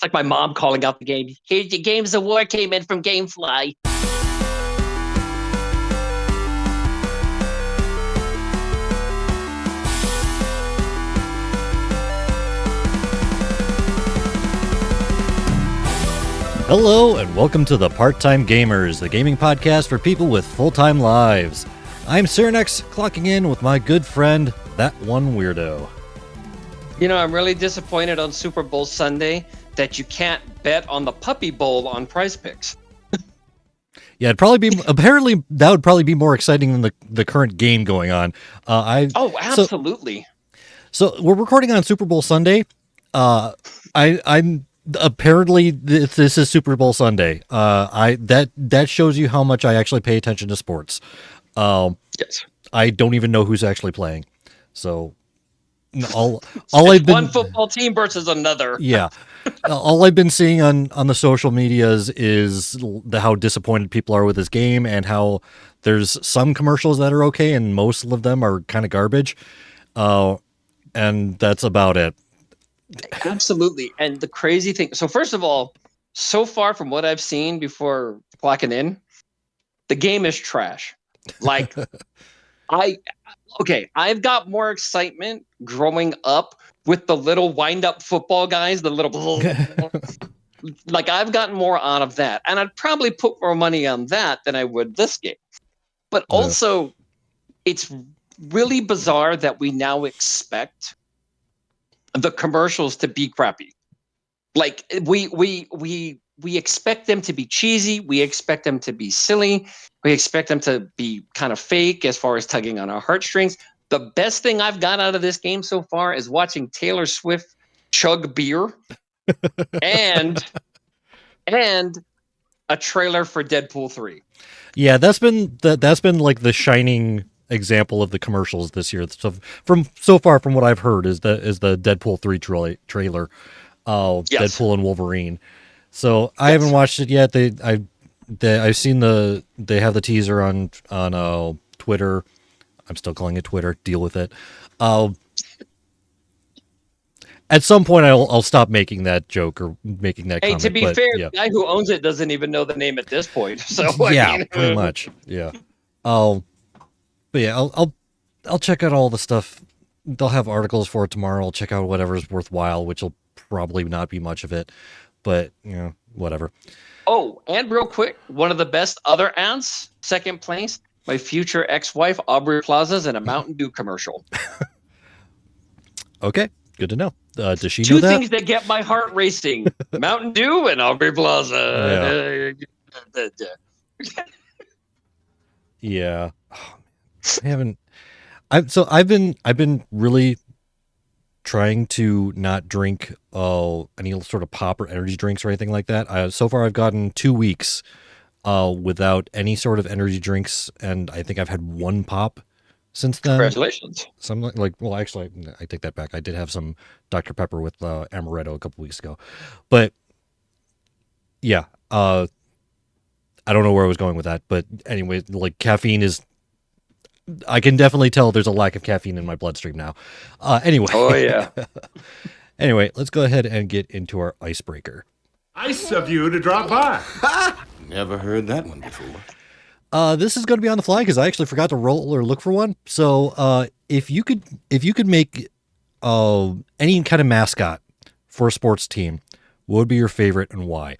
It's like my mom calling out the game. Here's your Games of War came in from GameFly. Hello and welcome to the Part-Time Gamers, the gaming podcast for people with full-time lives. I'm Cyrenex, clocking in with my good friend, That One Weirdo. You know, I'm really disappointed on Super Bowl Sunday that you can't bet on the Puppy Bowl on Prize Picks. Yeah, apparently that would probably be more exciting than the current game going on. Absolutely. So we're recording on Super Bowl Sunday. I'm apparently this is Super Bowl Sunday. That shows you how much I actually pay attention to sports. Yes. I don't even know who's actually playing. So all I've been one football team versus another. Yeah. All I've been seeing on the social medias is how disappointed people are with this game and how there's some commercials that are okay and most of them are kind of garbage. And that's about it. Absolutely. And the crazy thing, so first of all, so far from what I've seen before clocking in, the game is trash. Like I've got more excitement growing up with the little wind-up football guys, the little like I've gotten more out of that. And I'd probably put more money on that than I would this game. But also, it's really bizarre that we now expect the commercials to be crappy. Like we expect them to be cheesy, we expect them to be silly, we expect them to be kind of fake as far as tugging on our heartstrings. The best thing I've got out of this game so far is watching Taylor Swift chug beer and a trailer for Deadpool 3. Yeah, that's been like the shining example of the commercials this year. So far from what I've heard is the Deadpool 3 trailer. Yes. Deadpool and Wolverine. So I haven't watched it yet. I've seen they have the teaser on Twitter. I'm still calling it Twitter. Deal with it. At some point, I'll stop making that joke or making that comment. To be fair, the guy who owns it doesn't even know the name at this point. So yeah, pretty much. Yeah. But yeah, I'll check out all the stuff. They'll have articles for it tomorrow. I'll check out whatever's worthwhile, which will probably not be much of it. But whatever. Oh, and real quick, one of the best other ads, second place, my future ex-wife Aubrey Plaza's in a Mountain Dew commercial. Okay, good to know. Does she know that? Two things that get my heart racing: Mountain Dew and Aubrey Plaza. Yeah. I've been really trying to not drink any sort of pop or energy drinks or anything like that. So far I've gotten 2 weeks without any sort of energy drinks, and I think I've had one pop since then. Congratulations. Actually, I take that back. I did have some Dr. Pepper with amaretto a couple weeks ago. But yeah, I don't know where I was going with that, but anyway, like caffeine is, I can definitely tell there's a lack of caffeine in my bloodstream now. Anyway. Oh, yeah. Anyway, let's go ahead and get into our icebreaker. Nice of you to drop by. Never heard that one before. This is going to be on the fly because I actually forgot to roll or look for one. So if you could make any kind of mascot for a sports team, what would be your favorite and why?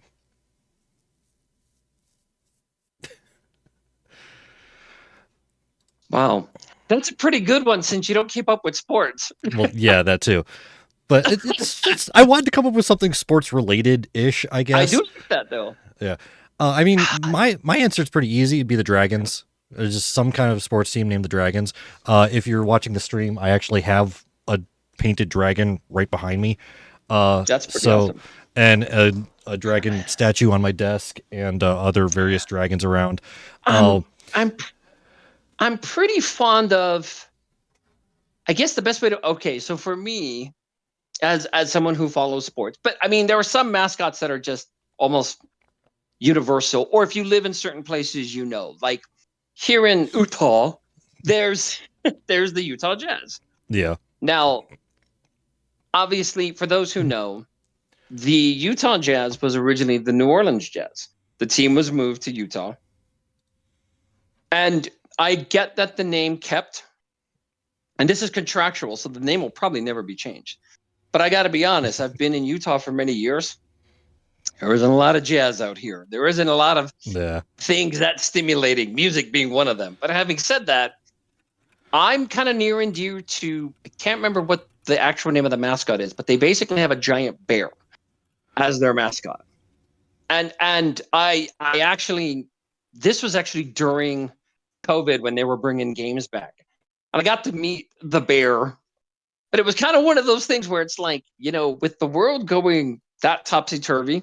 Wow. That's a pretty good one since you don't keep up with sports. Well, yeah, that too. But it's I wanted to come up with something sports related-ish, I guess. I do like that though. Yeah. I mean, my answer is pretty easy. It'd be the Dragons. There's just some kind of sports team named the Dragons. If you're watching the stream, I actually have a painted dragon right behind me. That's pretty awesome. And a dragon statue on my desk and other various dragons around. I'm pretty fond of, I guess the best way to, okay, so for me, as someone who follows sports, but I mean, there are some mascots that are just almost universal, or if you live in certain places, like here in Utah, there's the Utah Jazz. Yeah. Now, obviously, for those who know, the Utah Jazz was originally the New Orleans Jazz. The team was moved to Utah. And I get that the name kept, and this is contractual, so the name will probably never be changed. But I got to be honest, I've been in Utah for many years. There isn't a lot of jazz out here. There isn't a lot of things that's stimulating, music being one of them. But having said that, I'm kind of near and dear to, I can't remember what the actual name of the mascot is, but they basically have a giant bear as their mascot. And I actually, this was actually during COVID when they were bringing games back. And I got to meet the bear. But it was kind of one of those things where it's like, with the world going that topsy-turvy,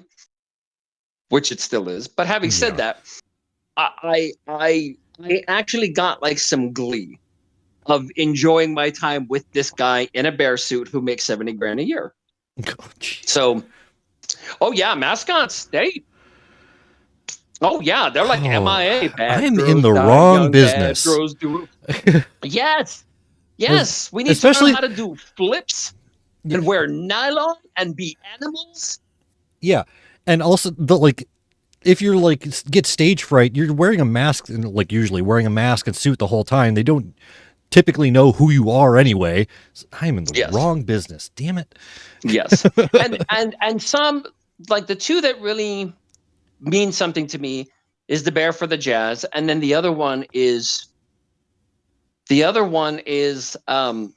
which it still is. But having said that, I actually got like some glee of enjoying my time with this guy in a bear suit who makes $70,000 a year. So, mascots, they're like MIA. I'm in the wrong business. Yes, we need to learn how to do flips and wear nylon and be animals. Yeah, and also if you're get stage fright, you're wearing a mask and usually wearing a mask and suit the whole time. They don't typically know who you are anyway. So I'm in the wrong business. Damn it. Yes, and some the two that really mean something to me is the bear for the Jazz, and then the other one is the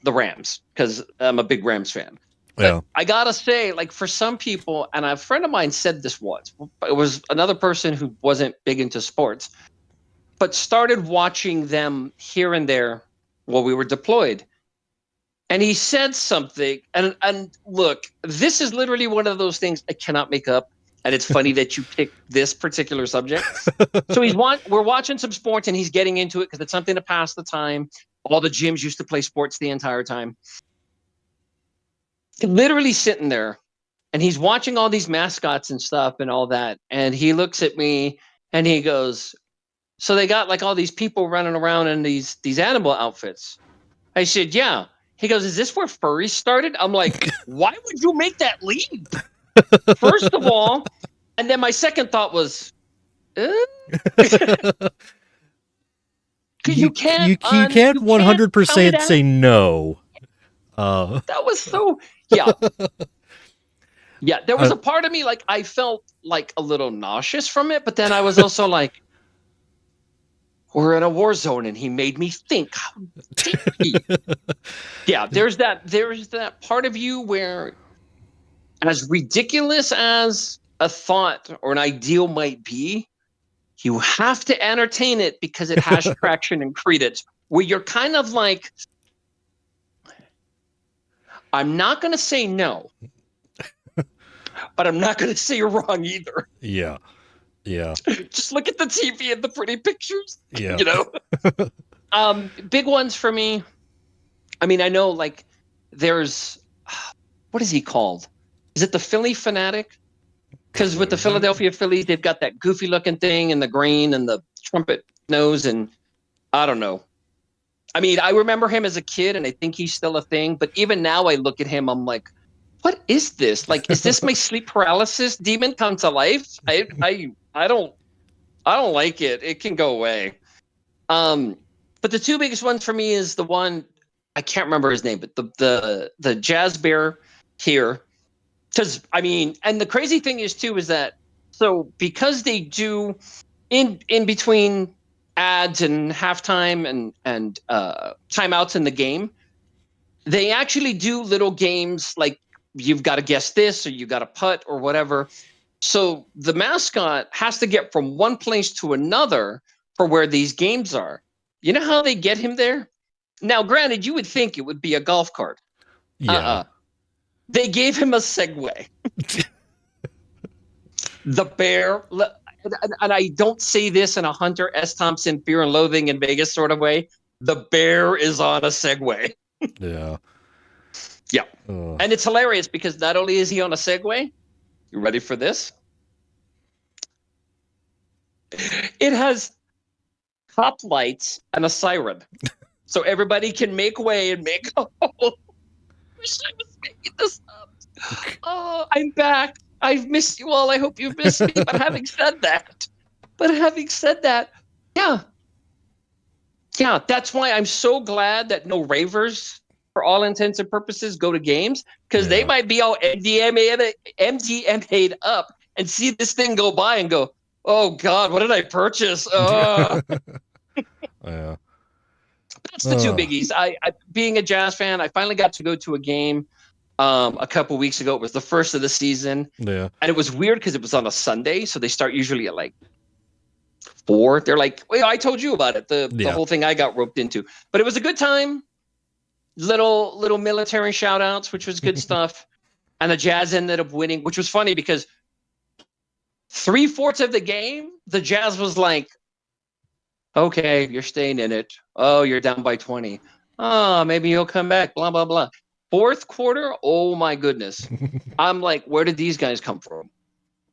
Rams, because I'm a big Rams fan. But I gotta say, for some people, and a friend of mine said this once, it was another person who wasn't big into sports, but started watching them here and there while we were deployed. And he said something, and look, this is literally one of those things I cannot make up. And it's funny that you picked this particular subject. So we're watching some sports, and he's getting into it because it's something to pass the time. All the gyms used to play sports the entire time. Literally sitting there, and he's watching all these mascots and stuff and all that. And he looks at me and he goes, "So they got all these people running around in these animal outfits." I said, "Yeah." He goes, "Is this where furries started?" I'm like, "Why would you make that leap?" First of all, and then my second thought was, because you can't 100% say no. That was so yeah. There was a part of me I felt a little nauseous from it, but then I was also like, we're in a war zone, and he made me think. How dare he? There's that part of you where, as ridiculous as a thought or an ideal might be, you have to entertain it because it has traction and credence, where you're kind of like, I'm not going to say no, but I'm not going to say you're wrong either. Yeah. Just look at the TV and the pretty pictures. Yeah. Big ones for me. I mean, I know there's, what is he called? Is it the Philly Fanatic? Because with the Philadelphia Phillies, they've got that goofy looking thing and the green and the trumpet nose, and I don't know. I mean, I remember him as a kid, and I think he's still a thing. But even now, I look at him, I'm like, what is this? Is this my sleep paralysis demon come to life? I don't like it. It can go away. But the two biggest ones for me is the one, I can't remember his name, but the Jazz Bear here. Because and the crazy thing is too is that, so because they do in between ads and halftime and timeouts in the game, they actually do little games like you've got to guess this or you got to putt or whatever. So the mascot has to get from one place to another for where these games are. You know how they get him there? Now, granted, you would think it would be a golf cart. Yeah. They gave him a Segway. The bear, and I don't say this in a Hunter S. Thompson Fear and Loathing in Vegas sort of way. The bear is on a Segway. Yeah. And it's hilarious because not only is he on a Segway, you ready for this? It has top lights and a siren. So everybody can make way and make. Wish I was making this up. Oh, I'm back. I've missed you all. I hope you've missed me. But having said that, yeah, that's why I'm so glad that no ravers, for all intents and purposes, go to games, because they might be all MDMA'd up and see this thing go by and go, oh God, what did I purchase? Yeah. That's the two biggies. I being a Jazz fan, I finally got to go to a game a couple weeks ago. It was the first of the season. Yeah. And it was weird because it was on a Sunday, so they start usually at like 4. They're like, well, I told you about it, the whole thing I got roped into. But it was a good time. Little military shout outs, which was good stuff. And the Jazz ended up winning, which was funny because 3/4 of the game, the Jazz was like, okay, you're staying in it. Oh, you're down by 20. Oh, maybe you'll come back, blah, blah, blah. Fourth quarter, oh my goodness. I'm like, where did these guys come from?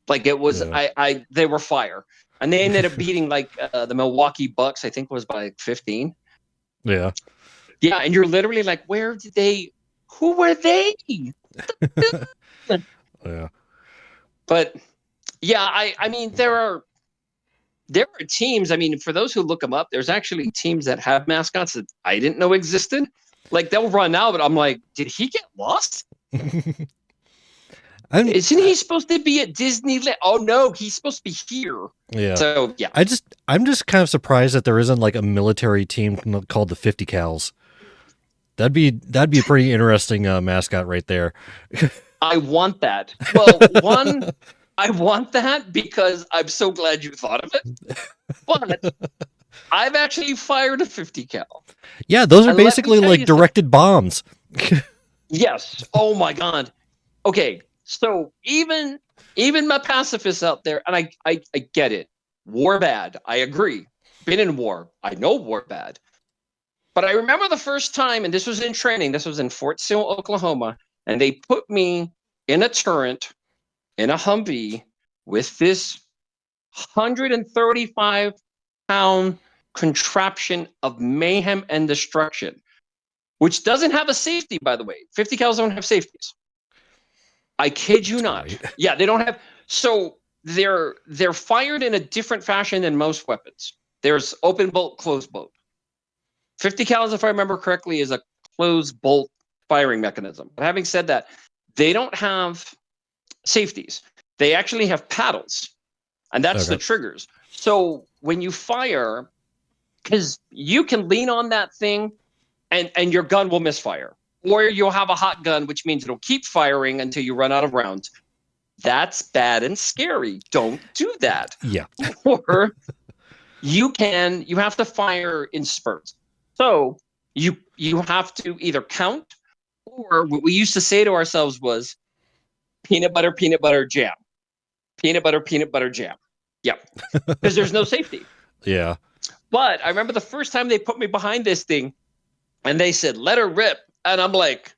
Like it was, they were fire. And they ended up beating like the Milwaukee Bucks, I think was by 15. Yeah. Yeah, and you're literally like, who were they? Yeah. But yeah, I mean, there are teams. I mean, for those who look them up, there's actually teams that have mascots that I didn't know existed. Like they'll run out, but I'm like, did he get lost? Isn't he supposed to be at Disneyland? Oh no, he's supposed to be here. Yeah. So yeah, I'm just kind of surprised that there isn't like a military team called the 50 Cals. That'd be a pretty interesting mascot right there. I want that. Well, I want that because I'm so glad you thought of it. But I've actually fired a 50 cal. Yeah, those are basically like directed bombs. Yes. Oh my God. Okay. So even my pacifists out there, and I get it. War bad. I agree. Been in war. I know war bad. But I remember the first time, and this was in training. This was in Fort Sill, Oklahoma, and they put me in a turret in a Humvee with this 135-pound contraption of mayhem and destruction, which doesn't have a safety, by the way. 50 cals don't have safeties. I kid you not. Right. Yeah, they don't have. So they're fired in a different fashion than most weapons. There's open bolt, closed bolt. 50 cals, if I remember correctly, is a closed bolt firing mechanism. But having said that, they don't have safeties. They actually have paddles, and that's the triggers. So when you fire, because you can lean on that thing and your gun will misfire, or you'll have a hot gun, which means it'll keep firing until you run out of rounds. That's bad and scary. Don't do that. Yeah. Or you have to fire in spurts. So you have to either count, or what we used to say to ourselves was peanut butter, jam. Peanut butter, jam. Yeah. Because there's no safety. Yeah. But I remember the first time they put me behind this thing and they said, let her rip. And I'm like,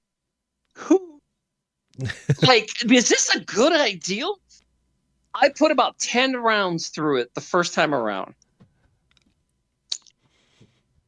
who? Like, is this a good idea? I put about 10 rounds through it the first time around.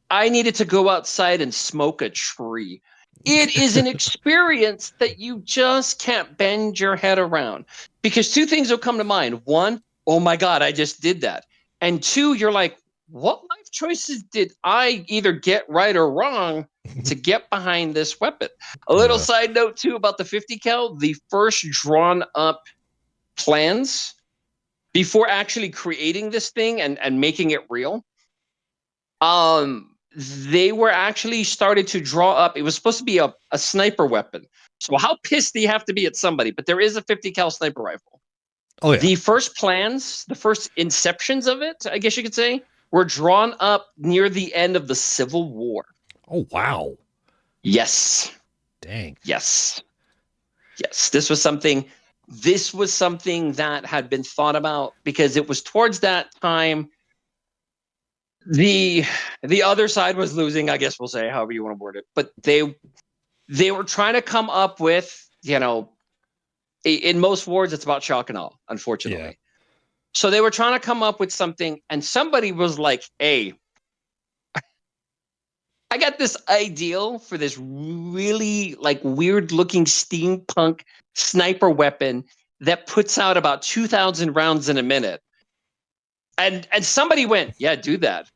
I needed to go outside and smoke a tree. It is an experience that you just can't bend your head around, because two things will come to mind. One, oh my God, I just did that. And two, you're like, what life choices did I either get right or wrong to get behind this weapon? A little side note too about the 50 cal, the first drawn up plans before actually creating this thing and making it real. They were actually started to draw up. It was supposed to be a sniper weapon. So how pissed do you have to be at somebody? But there is a 50 cal sniper rifle. Oh yeah. The first plans, the first inceptions of it, I guess you could say, were drawn up near the end of the Civil War. Oh wow. Yes. Dang. Yes. Yes. This was something that had been thought about, because it was towards that time the other side was losing, I guess we'll say, however you want to word it. But they were trying to come up with, in most wars, it's about shock and awe, unfortunately. Yeah. So they were trying to come up with something, and somebody was like, hey, I got this ideal for this really like weird looking steampunk sniper weapon. that puts out about 2,000 rounds in a minute. And somebody went, yeah, do that.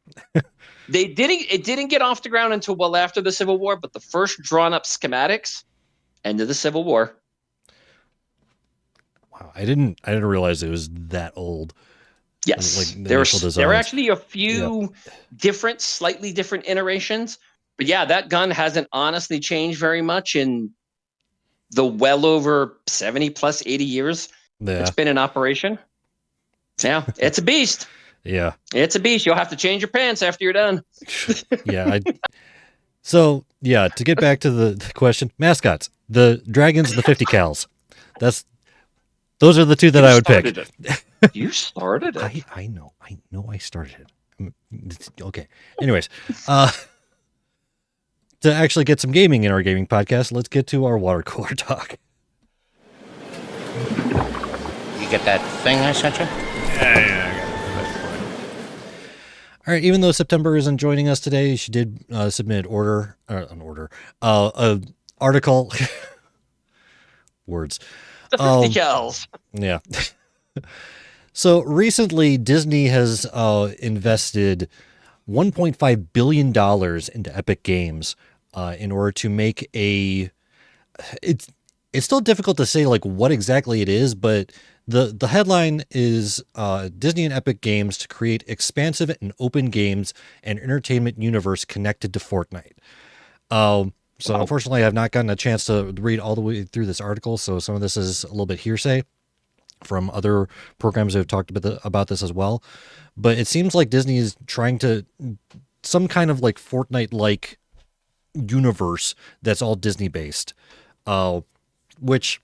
It didn't get off the ground until well after the Civil War, but the first drawn up schematics, end of the Civil War. Wow, I didn't realize it was that old. Yes, like the there initial designs. are actually a few slightly different iterations, but yeah, that gun hasn't honestly changed very much in the well over 70 plus 80 years it's been in operation. Yeah, it's a beast. Yeah, it's a beast. You'll have to change your pants after you're done. Yeah. So yeah, to get back to the question, mascots, the dragons, and the 50 cals. Those are the two that I would pick. You started it. I know I started it. Okay. Anyways, to actually get some gaming in our gaming podcast, let's get to our water cooler talk. You get that thing I sent you? Yeah. All right. Even though September isn't joining us today, she did submit an article. Words. The 50 cals. Yeah. So recently, Disney has invested $1.5 billion into Epic Games in order to make it's still difficult to say like what exactly it is, but the headline is Disney and Epic Games to create expansive and open games and entertainment universe connected to Fortnite. So unfortunately, I've not gotten a chance to read all the way through this article, so some of this is a little bit hearsay from other programs that have talked about this as well. But it seems like Disney is trying to some kind of like Fortnite-like universe that's all Disney based, which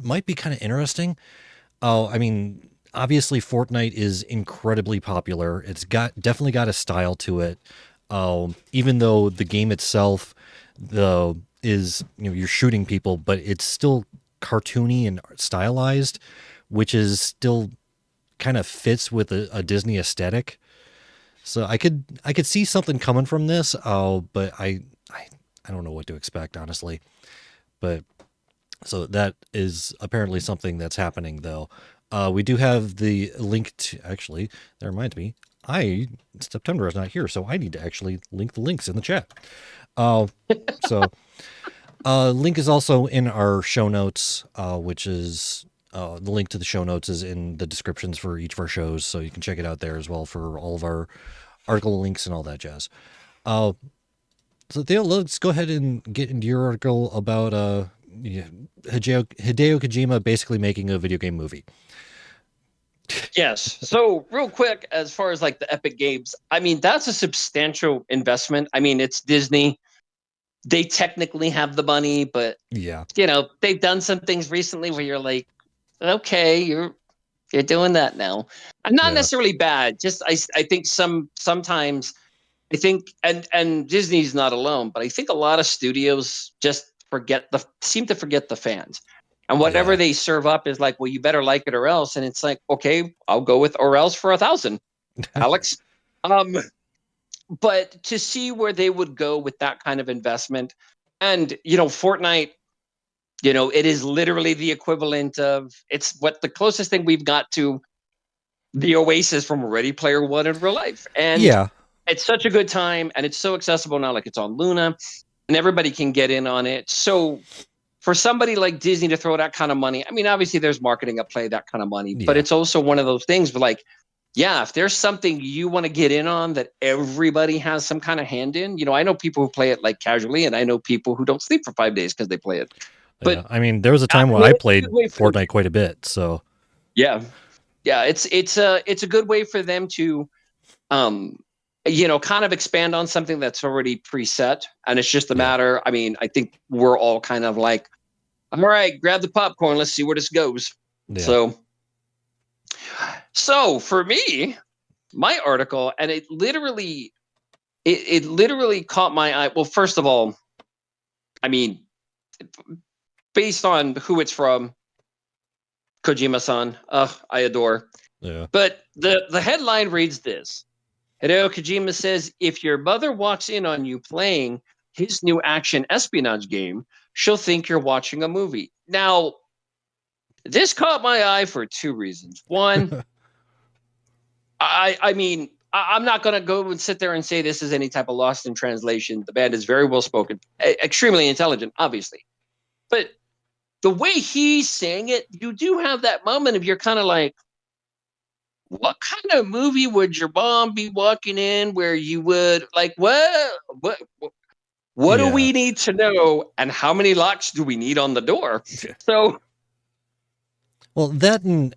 might be kind of interesting. I mean, obviously Fortnite is incredibly popular. It's definitely got a style to it. Even though the game itself is, you're shooting people, but it's still cartoony and stylized, which is still kind of fits with a Disney aesthetic. So I could see something coming from this. But I don't know what to expect, honestly. But so that is apparently something that's happening, though. We do have the link to, actually, that reminds me, September is not here, so I need to actually link the links in the chat. Link is also in our show notes, which is the link to the show notes is in the descriptions for each of our shows, so you can check it out there as well for all of our article links and all that jazz. So Theo, let's go ahead and get into your article about Hideo Kojima basically making a video game movie. Yes. So real quick, as far as like the Epic Games, I mean, that's a substantial investment. I mean, it's Disney. They technically have the money, but yeah, they've done some things recently where you're like, okay, you're doing that now. And not necessarily bad. Just I think sometimes I think and Disney's not alone, but I think a lot of studios just seem to forget the fans. And whatever they serve up is like, well, you better like it or else. And it's like, okay, I'll go with or else for 1,000, Alex. But to see where they would go with that kind of investment, and Fortnite, it is literally the equivalent of it's what the closest thing we've got to the Oasis from Ready Player One in real life. And it's such a good time, and it's so accessible now. Like it's on Luna, and everybody can get in on it. So for somebody like Disney to throw that kind of money, I mean, obviously there's marketing at play, that kind of money, but it's also one of those things where like, yeah, if there's something you want to get in on that everybody has some kind of hand in, I know people who play it like casually, and I know people who don't sleep for 5 days because they play it. But I mean, there was a time when I played Fortnite quite a bit. So yeah, it's a good way for them to, kind of expand on something that's already preset, and it's just a matter. I mean, I think we're all kind of like, all right, grab the popcorn, let's see where this goes. Yeah. So for me, my article, and it literally caught my eye. Well, first of all, I mean, based on who it's from, Kojima-san, I adore. Yeah. But the headline reads this: Hideo Kojima says, if your mother walks in on you playing his new action espionage game, she'll think you're watching a movie. Now, This caught my eye for two reasons. One, I mean, I'm not going to go and sit there and say this is any type of lost in translation. The band is very well spoken, extremely intelligent, obviously. But the way he's saying it, you do have that moment of you're kind of like, what kind of movie would your mom be walking in where you would like, what do we need to know, and how many locks do we need on the door? So, well, that and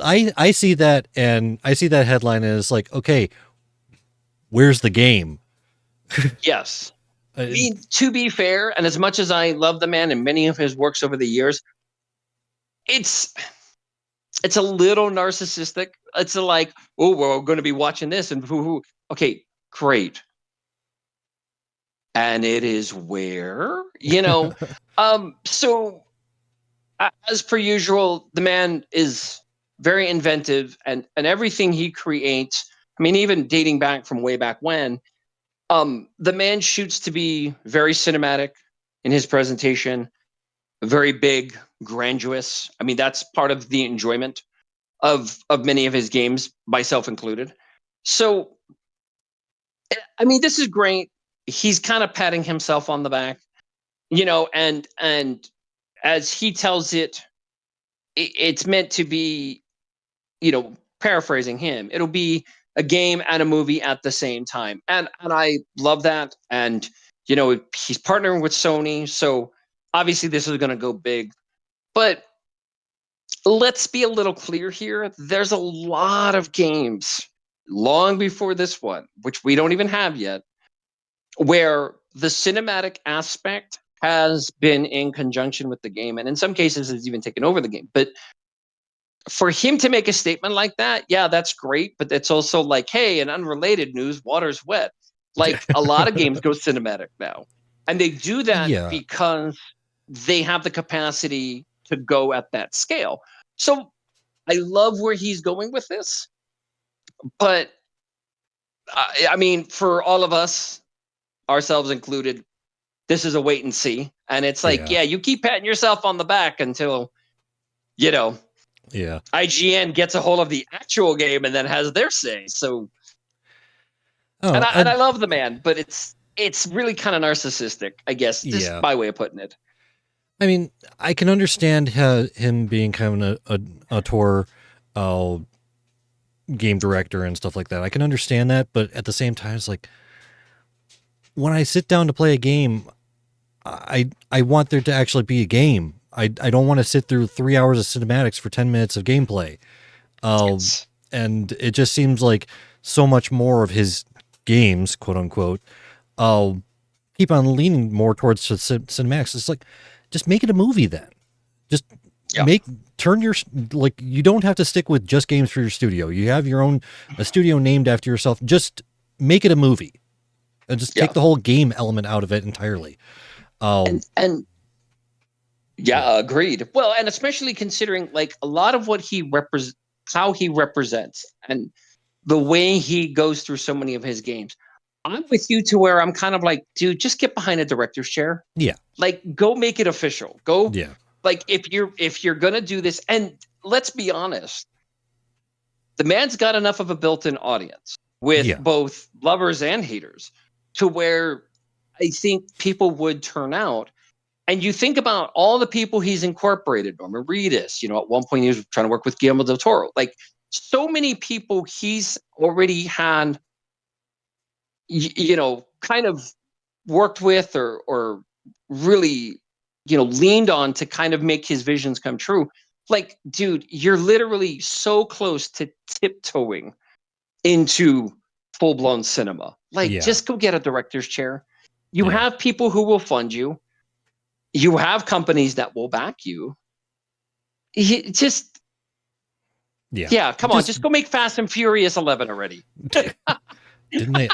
I see that, and I see that headline as like, okay, where's the game? yes. I mean, to be fair, and as much as I love the man and many of his works over the years, it's a little narcissistic. It's like, oh, we're going to be watching this, and okay, great. And it is where, so as per usual, the man is very inventive, and everything he creates, I mean, even dating back from way back when, the man shoots to be very cinematic in his presentation, very big, grandiose. I mean, that's part of the enjoyment of many of his games, myself included. So, I mean, this is great. He's kind of patting himself on the back, and as he tells it, it's meant to be, paraphrasing him, it'll be a game and a movie at the same time, and I love that. And he's partnering with Sony, so obviously this is going to go big. But let's be a little clear here. There's a lot of games long before this one, which we don't even have yet, where the cinematic aspect has been in conjunction with the game, and in some cases has even taken over the game. But for him to make a statement like that, yeah, that's great. But it's also like, hey, in unrelated news, water's wet. Like, a lot of games go cinematic now, and they do that because they have the capacity to go at that scale. So I love where he's going with this, but I mean, for all of us, ourselves included, this is a wait and see. And it's like, yeah, you keep patting yourself on the back until, IGN gets a hold of the actual game and then has their say. So, and I love the man, but it's really kind of narcissistic, I guess. Just my way of putting it. I mean, I can understand him being kind of an auteur, game director and stuff like that. I can understand that, but at the same time, it's like, when I sit down to play a game, I want there to actually be a game. I don't want to sit through 3 hours of cinematics for 10 minutes of gameplay. Yes. And it just seems like so much more of his games, quote unquote, keep on leaning more towards cinematics. It's like, just make it a movie then. Just you don't have to stick with just games for your studio. You have a studio named after yourself. Just make it a movie. And just take the whole game element out of it entirely. Agreed. Well, and especially considering like a lot of what how he represents, and the way he goes through so many of his games. I'm with you to where I'm kind of like, dude, just get behind a director's chair. Yeah. Like, go make it official. Go. Yeah. Like, if you're gonna do this, and let's be honest, the man's got enough of a built-in audience with both lovers and haters, to where I think people would turn out. And you think about all the people he's incorporated, Norman Reedus, at one point he was trying to work with Guillermo del Toro. Like, so many people he's already had, kind of worked with or really, leaned on to kind of make his visions come true. Like, dude, you're literally so close to tiptoeing into full-blown cinema. Like, just go get a director's chair. You have people who will fund you. You have companies that will back you. Come on, just go make Fast and Furious 11 already. Didn't they?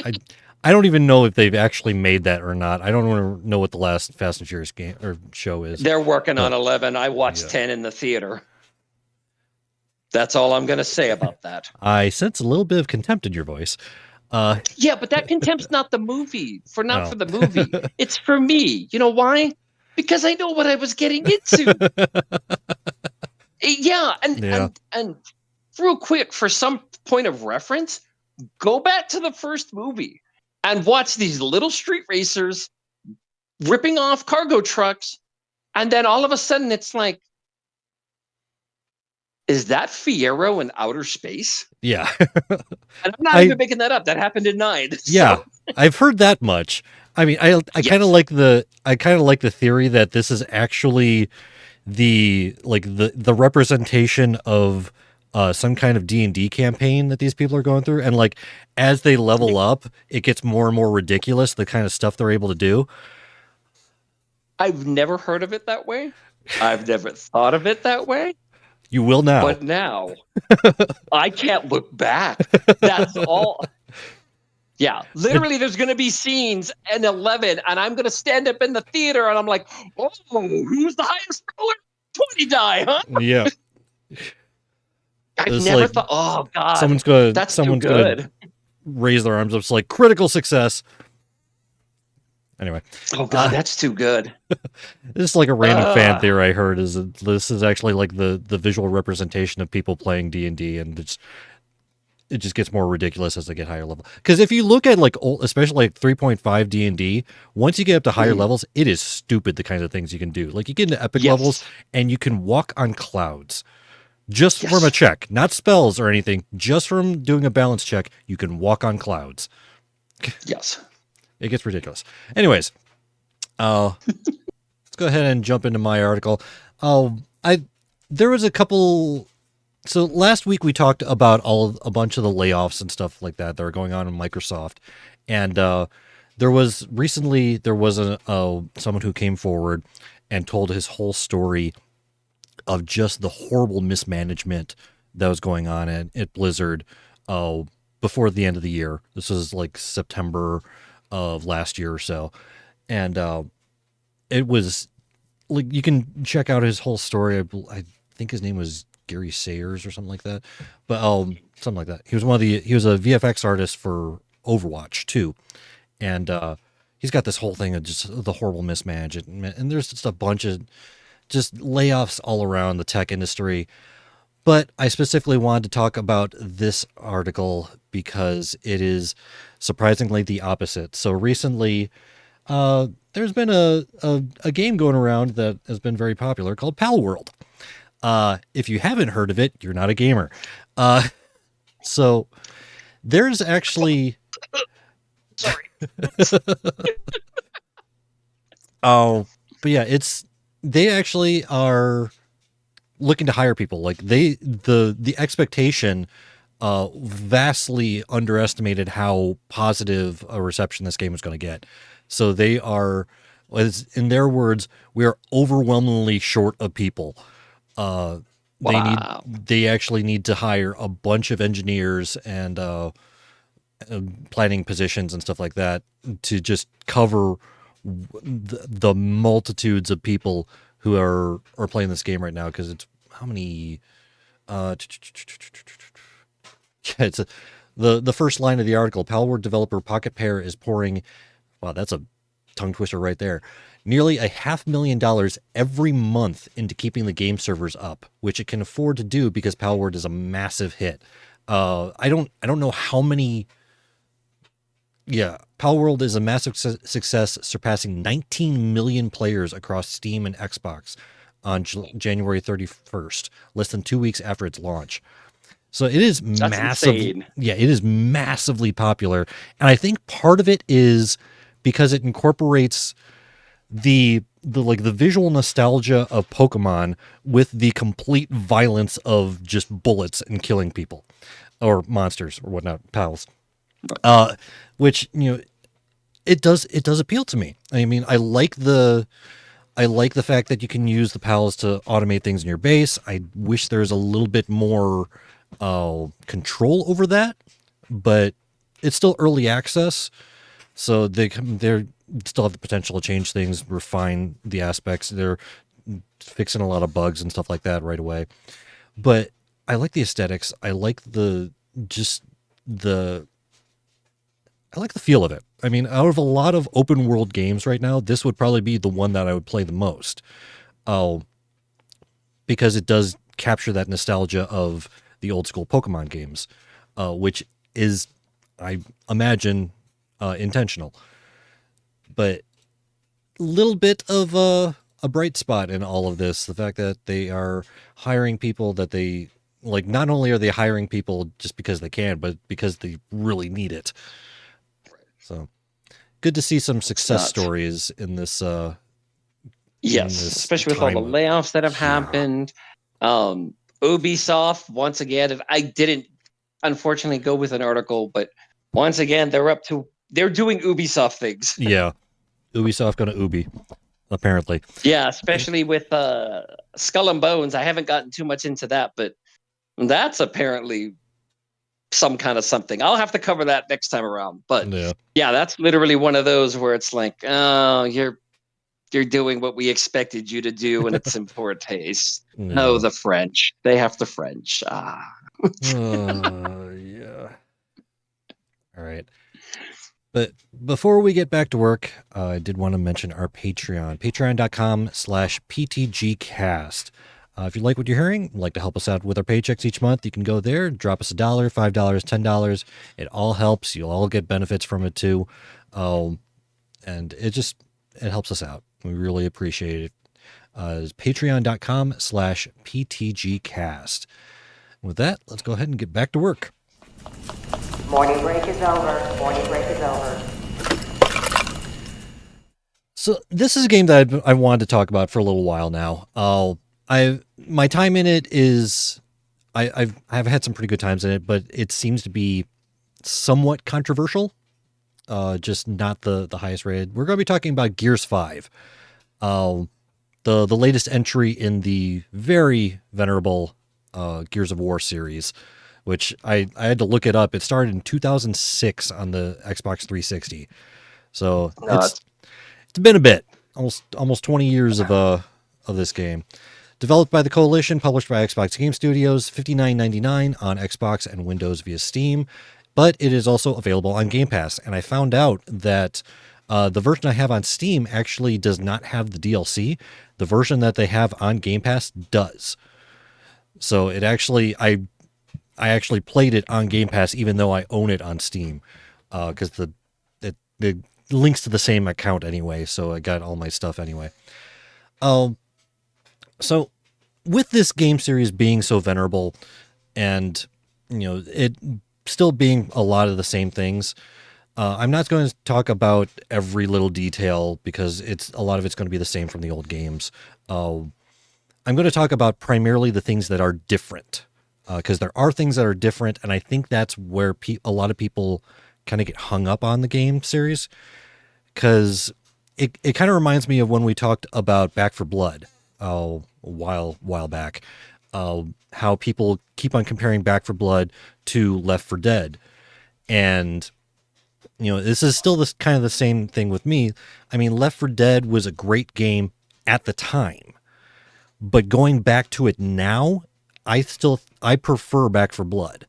I don't even know if they've actually made that or not. I don't know what the last Fast and Furious game or show is. They're working on 11. I watched 10 in the theater. That's all I'm going to say about that. I sense a little bit of contempt in your voice. But that contempt's not the movie. For the movie. It's for me. You know why? Because I know what I was getting into. Yeah, Yeah. and real quick, for some point of reference, go back to the first movie and watch these little street racers ripping off cargo trucks, and then all of a sudden it's like, is that Fierro in outer space? Yeah. And I'm not I even making that up. That happened in 9. yeah, So I've heard that much. I mean, I kind of yes, like the theory that this is actually the representation of some kind of D&D campaign that these people are going through, and like as they level up, it gets more and more ridiculous the kind of stuff they're able to do. I've never heard of it that way. I've never thought of it that way. You will now. But now I can't look back. That's all. Yeah, literally, there's going to be scenes in 11, and I'm going to stand up in the theater, and I'm like, oh, who's the highest roller? 20 die, huh? Yeah. I've It's never like thought, oh, God, that's too someone's gonna good. raise their arms up. It's like critical success. Anyway, Oh, God, that's too good. this is like a random fan theory I heard is that this is actually like the visual representation of people playing D&D, and it just gets more ridiculous as they get higher level. Because if you look at like old, especially like 3.5 D&D, once you get up to higher levels, it is stupid the kinds of things you can do. Like you get into epic levels and you can walk on clouds. Just from a check, not spells or anything, just from doing a balance check, you can walk on clouds. Yes. It gets ridiculous. Anyways, let's go ahead and jump into my article. There was a couple. So last week we talked about a bunch of the layoffs and stuff like that are going on in Microsoft, and there was someone who came forward and told his whole story of just the horrible mismanagement that was going on at Blizzard before the end of the year. This was like September of last year or so. And it was like, you can check out his whole story. I think his name was Gary Sayers or something like that. But something like that. He was he was a VFX artist for Overwatch too. And he's got this whole thing of just the horrible mismanagement. And there's just a bunch of just layoffs all around the tech industry. But I specifically wanted to talk about this article because it is surprisingly the opposite. So recently, there's been a game going around that has been very popular called Pal World. If you haven't heard of it, you're not a gamer. So there's actually... Sorry. Oh, but yeah, they actually are looking to hire people. Like the expectation vastly underestimated how positive a reception this game was going to get. So they are, in their words, we are overwhelmingly short of people. They actually need to hire a bunch of engineers and planning positions and stuff like that to just cover the multitudes of people who are playing this game right now, because it's how many it's the first line of the article. Palworld developer Pocket Pair is pouring, wow, that's a tongue twister right there, nearly $500,000 every month into keeping the game servers up, which it can afford to do because Palworld is a massive hit. I don't know how many. Yeah, Palworld is a massive success, surpassing 19 million players across Steam and Xbox on January 31st, less than 2 weeks after its launch. So it is massive. Insane. Yeah, it is massively popular. And I think part of it is because it incorporates the visual nostalgia of Pokemon with the complete violence of just bullets and killing people or monsters or whatnot, pals. Which, it does appeal to me. I mean, I like the fact that you can use the pals to automate things in your base. I wish there's a little bit more control over that, but it's still early access, so they still have the potential to change things, refine the aspects. They're fixing a lot of bugs and stuff like that right away. But I like the aesthetics. I like the feel of it. I mean, out of a lot of open world games right now, this would probably be the one that I would play the most. Because it does capture that nostalgia of the old school Pokemon games, which is, I imagine, intentional. But a little bit of a bright spot in all of this, the fact that they are hiring people that they like. Not only are they hiring people just because they can, but because they really need it. So good to see some success stories in this. Yes, this especially with all the layoffs that have happened. Ubisoft, once again, and I didn't unfortunately go with an article, but once again, they're doing Ubisoft things. Yeah, Ubisoft gonna Ubi, apparently. Yeah, especially with Skull and Bones. I haven't gotten too much into that, but that's apparently some kind of something. I'll have to cover that next time around. But yeah, that's literally one of those where it's like, oh, you're doing what we expected you to do, and it's in poor taste. No, the French. They have the French. Yeah. All right. But before we get back to work, I did want to mention our Patreon, patreon.com/PTGcast. If you like what you're hearing, like to help us out with our paychecks each month, you can go there, drop us $1, $5, $10. It all helps. You'll all get benefits from it too. And it helps us out. We really appreciate it. Patreon.com/PTGcast. With that, let's go ahead and get back to work. Morning break is over. Morning break is over. So this is a game that I wanted to talk about for a little while now. My time in it is, I've had some pretty good times in it, but it seems to be somewhat controversial. Just not the highest rated. We're going to be talking about Gears 5. The latest entry in the very venerable Gears of War series, which I had to look it up. It started in 2006 on the Xbox 360. So it's been a bit, almost 20 years of this game. Developed by the Coalition, published by Xbox Game Studios, $59.99 on Xbox and Windows via Steam, but it is also available on Game Pass. And I found out that the version I have on Steam actually does not have the DLC. The version that they have on Game Pass does. So it actually, I actually played it on Game Pass even though I own it on Steam, because it links to the same account anyway. So I got all my stuff anyway. So with this game series being so venerable, and it still being a lot of the same things, I'm not going to talk about every little detail because a lot of it's going to be the same from the old games. I'm going to talk about primarily the things that are different, because there are things that are different, and I think that's where a lot of people kind of get hung up on the game series, because it kind of reminds me of when we talked about Back 4 Blood a while back, how people keep on comparing Back 4 Blood to Left 4 Dead, and this is still this kind of the same thing with me. I mean, Left 4 Dead was a great game at the time, but going back to it now, I prefer Back 4 Blood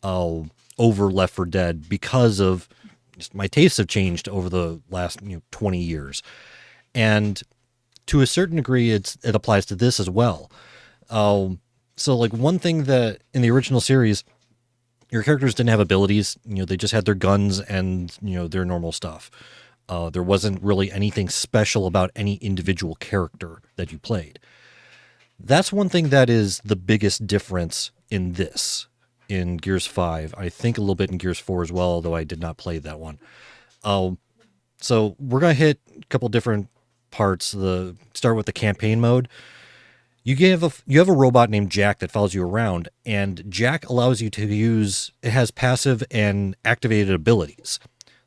over Left 4 Dead because of just my tastes have changed over the last 20 years, and to a certain degree, it applies to this as well. So like one thing that in the original series, your characters didn't have abilities. They just had their guns and their normal stuff. There wasn't really anything special about any individual character that you played. That's one thing that is the biggest difference in Gears 5. I think a little bit in Gears 4 as well, although I did not play that one. So we're going to hit a couple different parts. Start with the campaign mode. You have a robot named Jack that follows you around, and Jack allows you to use, it has passive and activated abilities.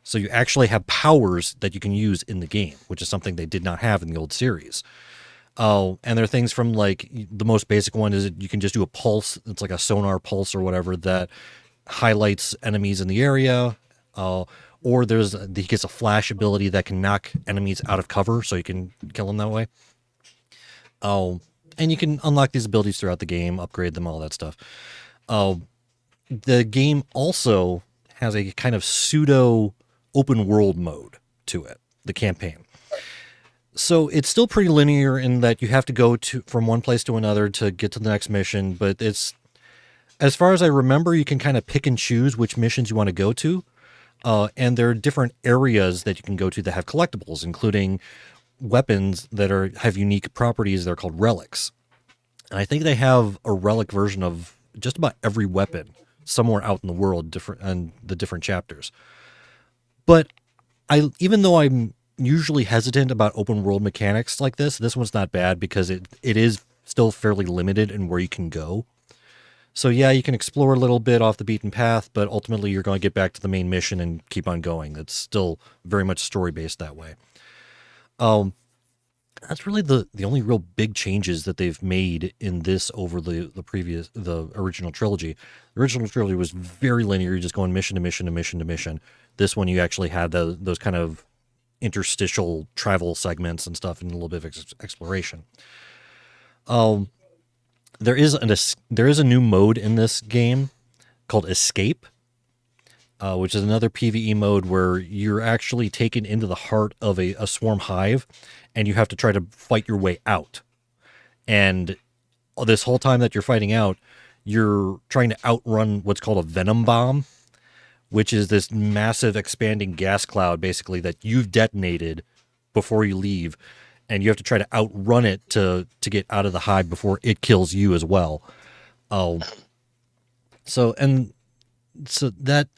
So you actually have powers that you can use in the game, which is something they did not have in the old series. And there are things from, like, the most basic one is you can just do a pulse. It's like a sonar pulse or whatever that highlights enemies in the area. Or he gets a flash ability that can knock enemies out of cover, so you can kill them that way. And you can unlock these abilities throughout the game, upgrade them, all that stuff. The game also has a kind of pseudo open world mode to it, the campaign. So it's still pretty linear in that you have to go to from one place to another to get to the next mission, but it's, as far as I remember, you can kind of pick and choose which missions you want to go to. And there are different areas that you can go to that have collectibles, including weapons that have unique properties. They're called relics. And I think they have a relic version of just about every weapon somewhere out in the world, different and the different chapters. But even though I'm usually hesitant about open world mechanics like this one's not bad because it is still fairly limited in where you can go. So yeah, you can explore a little bit off the beaten path, but ultimately you're going to get back to the main mission and keep on going. It's still very much story based that way. That's really the only real big changes that they've made in this over the original trilogy. The original trilogy was very linear, you're just going mission to mission to mission to mission. This one you actually had those kind of interstitial travel segments and stuff and a little bit of exploration. There is a new mode in this game called Escape, which is another PvE mode where you're actually taken into the heart of a swarm hive, and you have to try to fight your way out. And this whole time that you're fighting out, you're trying to outrun what's called a venom bomb, which is this massive expanding gas cloud, basically, that you've detonated before you leave. And you have to try to outrun it to get out of the hive before it kills you as well. So that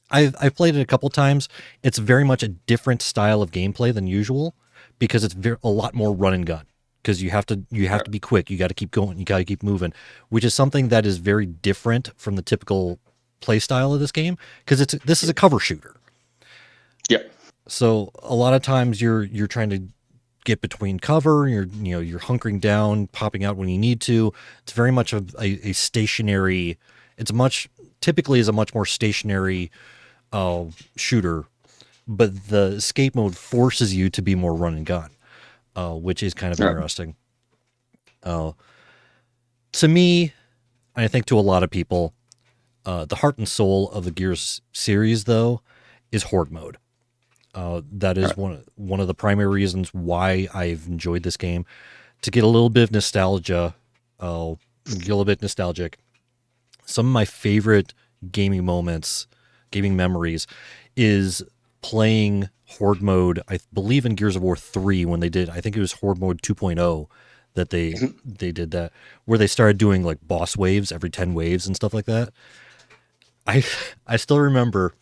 I've played it a couple times. It's very much a different style of gameplay than usual because it's a lot more run and gun. Because you have to be quick. You got to keep going. You got to keep moving, which is something that is very different from the typical play style of this game. Because this is a cover shooter. Yeah. So a lot of times you're trying to get between cover. You're hunkering down, popping out when you need to. It's very much a stationary. Typically is a much more stationary shooter, but the escape mode forces you to be more run and gun, which is kind of interesting. To me, I think to a lot of people, the heart and soul of the Gears series, though, is Horde mode. That is one of the primary reasons why I've enjoyed this game. To get a little bit of nostalgia, get a little bit nostalgic. Some of my favorite gaming memories, is playing Horde mode. I believe in Gears of War 3 when they did, I think it was Horde mode 2.0 that they did that, where they started doing like boss waves every 10 waves and stuff like that. I still remember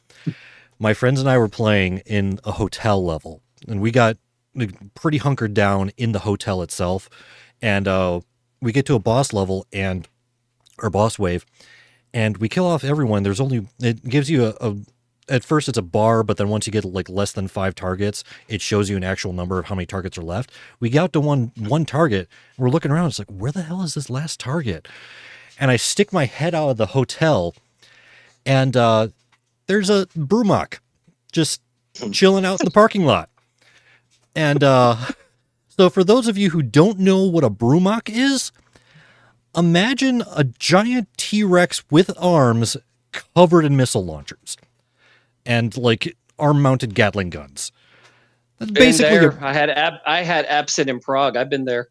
my friends and I were playing in a hotel level, and we got pretty hunkered down in the hotel itself. And we get to a boss level or boss wave, and we kill off everyone. It gives you at first it's a bar, but then once you get like less than 5 targets, it shows you an actual number of how many targets are left. We get out to one target, and we're looking around. It's like, where the hell is this last target? And I stick my head out of the hotel, and there's a Brumok just chilling out in the parking lot. And so for those of you who don't know what a Brumok is, imagine a giant T-Rex with arms covered in missile launchers and like arm-mounted Gatling guns. That's basically I had absent in Prague. I've been there.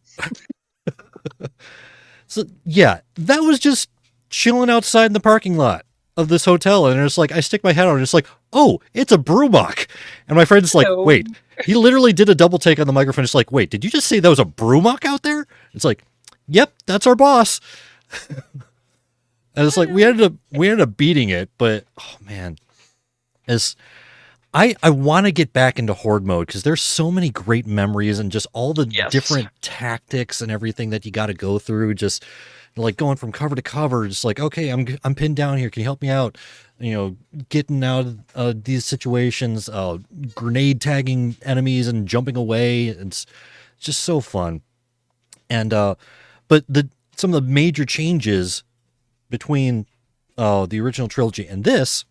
So yeah, that was just chilling outside in the parking lot of this hotel, and it's like I stick my head on it, it's like, oh, it's a Brumok. And my friend's like, wait, he literally did a double take on the microphone. It's like, wait, did you just say that was a Brumok out there? It's like, yep, that's our boss. And it's like we ended up beating it, but oh man, I want to get back into Horde mode because there's so many great memories and just all the different tactics and everything that you got to go through. Just like going from cover to cover, just like, okay, I'm pinned down here. Can you help me out? Getting out of these situations, grenade tagging enemies and jumping away. It's just so fun. And but some of the major changes between the original trilogy and this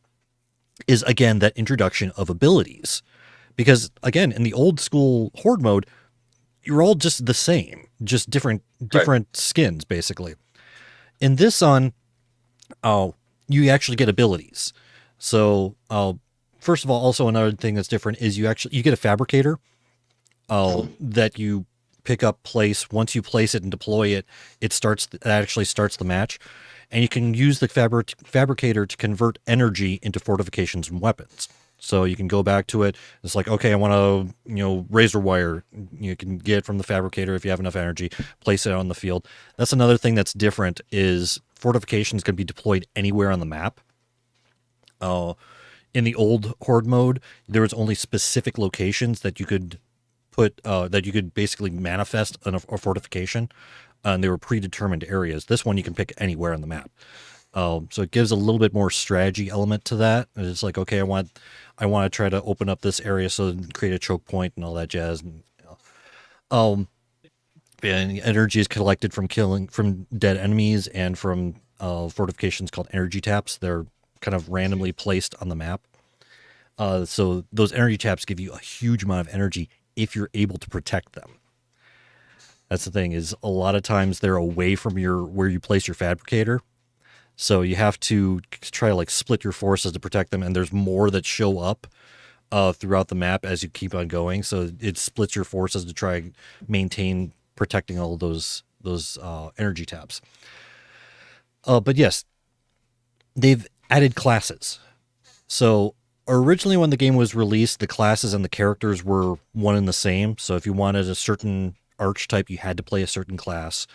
is, again, that introduction of abilities. Because, again, in the old school Horde mode, you're all just the same, just different skins, basically. In this you actually get abilities. So, first of all, also another thing that's different is you get a fabricator. that you pick up, place. Once you place it and deploy it, it actually starts the match, and you can use the fabricator to convert energy into fortifications and weapons. So you can go back to it. It's like, okay, I want to, razor wire. You can get it from the fabricator if you have enough energy. Place it on the field. That's another thing that's different. Is fortifications can be deployed anywhere on the map. In the old Horde mode, there was only specific locations that you could basically manifest a fortification, and they were predetermined areas. This one you can pick anywhere on the map. So it gives a little bit more strategy element to that. It's like, okay, I want to try to open up this area so create a choke point and all that jazz. And energy is collected from dead enemies and from fortifications called energy taps. They're kind of randomly placed on the map. So those energy taps give you a huge amount of energy if you're able to protect them. That's the thing, is a lot of times they're away from where you place your fabricator. So you have to try to split your forces to protect them, and there's more that show up throughout the map as you keep on going. So it splits your forces to try and maintain protecting all of those energy taps. But yes, they've added classes. So originally when the game was released, the classes and the characters were one and the same. So if you wanted a certain archetype, you had to play a certain class.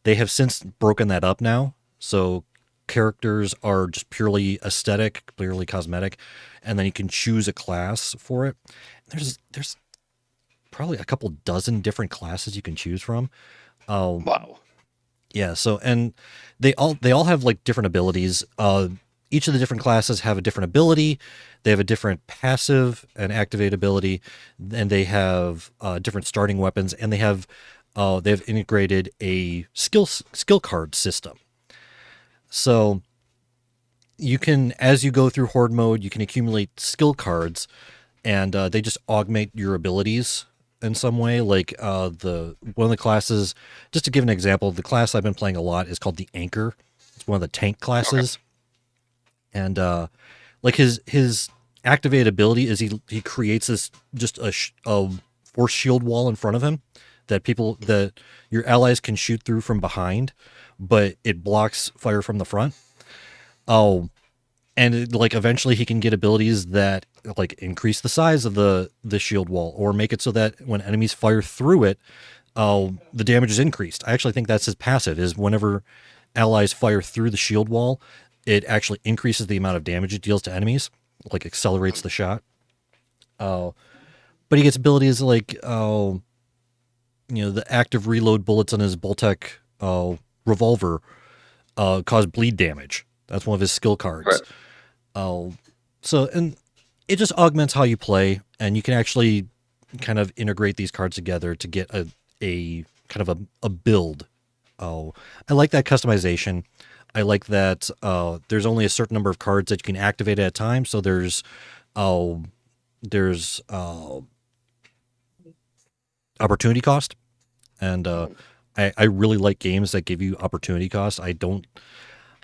They have since broken that up now. So characters are just purely aesthetic, purely cosmetic, and then you can choose a class for it. There's probably a couple dozen different classes you can choose from. Wow. Yeah, so and they all have different abilities. Each of the different classes have a different ability. They have a different passive and activate ability, and they have different starting weapons, and they have integrated a skill card system. So you can, as you go through Horde mode, you can accumulate skill cards, and they just augment your abilities in some way. One of the classes, just to give an example, the class I've been playing a lot is called the Anchor. It's one of the tank classes. Okay. And his activated ability is he creates this just a force shield wall in front of him that your allies can shoot through from behind, but it blocks fire from the front. Oh, and eventually he can get abilities that increase the size of the shield wall, or make it so that when enemies fire through it, the damage is increased. I actually think that's his passive, is whenever allies fire through the shield wall, it actually increases the amount of damage it deals to enemies, accelerates the shot. But he gets abilities the active reload bullets on his Boltec revolver cause bleed damage. That's one of his skill cards. Right. And it just augments how you play, and you can actually kind of integrate these cards together to get a kind of a build. I like that customization. I like that there's only a certain number of cards that you can activate at a time. So there's opportunity cost, and I really like games that give you opportunity cost.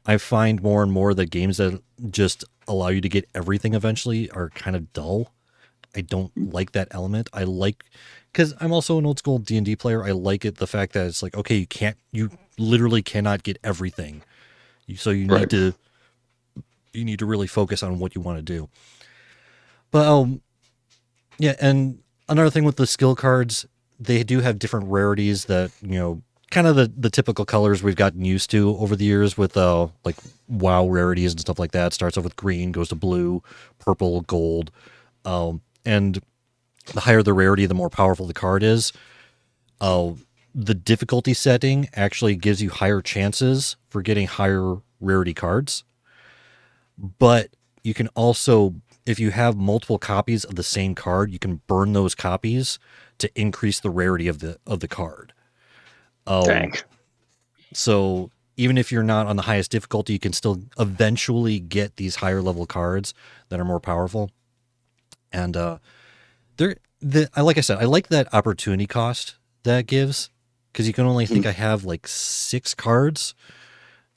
I find more and more that games that just allow you to get everything eventually are kind of dull. I don't like that element. Because I'm also an old school D&D player. I like the fact that it's okay, you literally cannot get everything. So you need to really focus on what you want to do. But yeah, and another thing with the skill cards, they do have different rarities that, kind of the typical colors we've gotten used to over the years with WoW rarities and stuff like that. It starts off with green, goes to blue, purple, gold. And the higher the rarity, the more powerful the card is. The difficulty setting actually gives you higher chances for getting higher rarity cards. But you can also, if you have multiple copies of the same card, you can burn those copies to increase the rarity of the card. Dang. So even if you're not on the highest difficulty, you can still eventually get these higher level cards that are more powerful. And like I said, I like that opportunity cost that gives, because you can only think I have 6 cards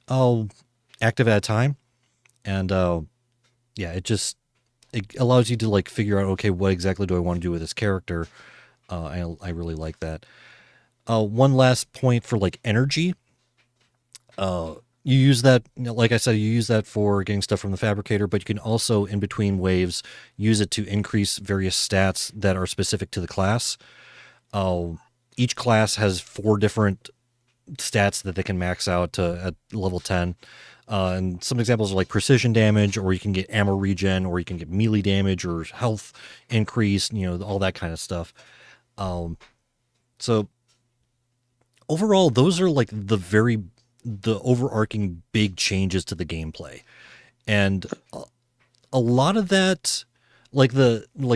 active at a time. And yeah, it allows you to figure out, okay, what exactly do I want to do with this character? I really like that. One last point for like energy. You use that, like I said, you use that for getting stuff from the fabricator, but you can also, in between waves, use it to increase various stats that are specific to the class. Each class has 4 different stats that they can max out to at level 10. And some examples are like precision damage, or you can get ammo regen, or you can get melee damage, or health increase, all that kind of stuff. So overall, those are like the overarching big changes to the gameplay. And a lot of that, like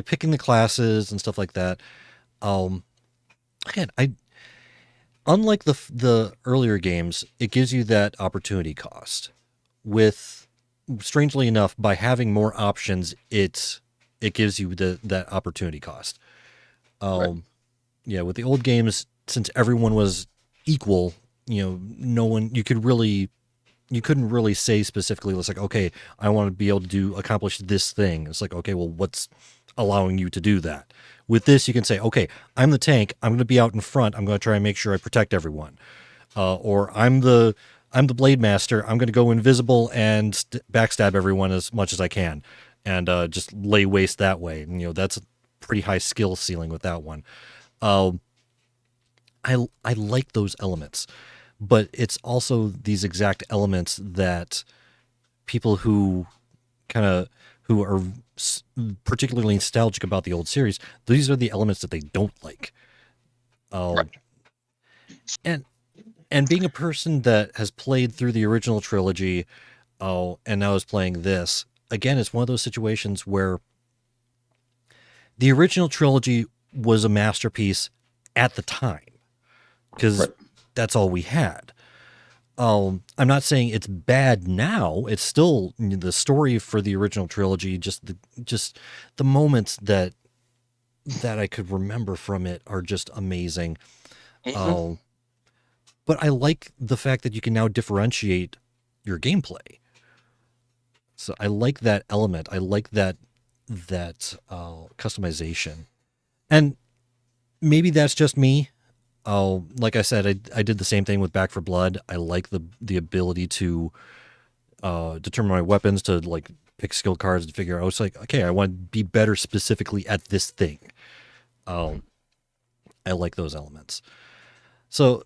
picking the classes and stuff like that. Again, unlike the earlier games, it gives you that opportunity cost. With, strangely enough, by having more options, it gives you that opportunity cost. Right. Yeah, with the old games, since everyone was equal, no one you couldn't really say specifically. It's like, okay, I want to be able to accomplish this thing. It's like, okay, well, what's allowing you to do that? With this, you can say, okay, I'm the tank. I'm going to be out in front. I'm going to try and make sure I protect everyone. Or I'm the blade master. I'm going to go invisible and backstab everyone as much as I can, and just lay waste that way. And, that's a pretty high skill ceiling with that one. I like those elements, but it's also these exact elements that people who are particularly nostalgic about the old series, these are the elements that they don't like. Right. And being a person that has played through the original trilogy, and now is playing this again, it's one of those situations where the original trilogy was a masterpiece at the time, because that's all we had. I'm not saying it's bad now. It's still the story for the original trilogy. Just the moments that I could remember from it are just amazing. Mm-hmm. But I like the fact that you can now differentiate your gameplay. So I like that element. I like that customization. And maybe that's just me. Oh, like I said, I did the same thing with Back for Blood. I like the ability to determine my weapons, to like pick skill cards and figure out. It's like, okay, I want to be better specifically at this thing. I like those elements. So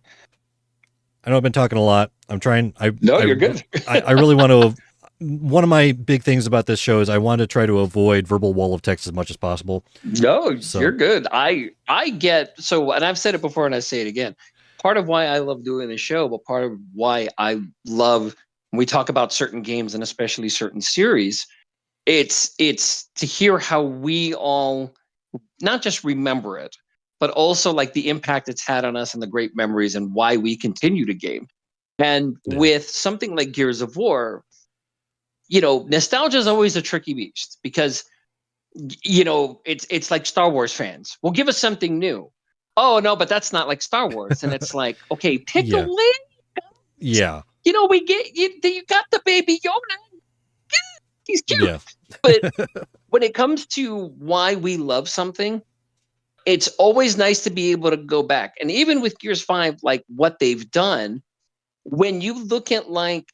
I know I've been talking a lot. I'm trying. No, you're good. I really want to. One of my big things about this show is I want to try to avoid verbal wall of text as much as possible. No, So, you're good. I get so, and I've said it before, and I say it again. Part of why I love doing the show, but part of why I love when we talk about certain games and especially certain series, it's to hear how we all not just remember it, but also like the impact it's had on us and the great memories and why we continue to game. And yeah. with something like Gears of War, nostalgia is always a tricky beast because it's like Star Wars fans. Well, give us something new. Oh no, but that's not like Star Wars. And it's like, okay, pick a Yeah. lane. Yeah. We get you got the baby Yoda. He's cute. Yeah. But when it comes to why we love something, it's always nice to be able to go back. And even with Gears 5, like what they've done, when you look at like,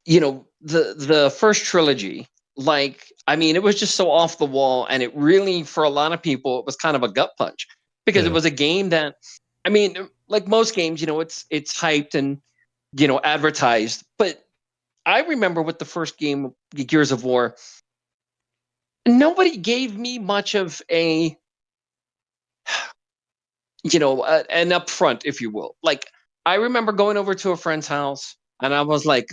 the first trilogy, like, I mean, it was just so off the wall, and it really, for a lot of people, it was kind of a gut punch because it was a game that, I mean, like most games, it's hyped and advertised. But I remember with the first game, Gears of War, nobody gave me much of an upfront, if you will. Like, I remember going over to a friend's house, and I was like,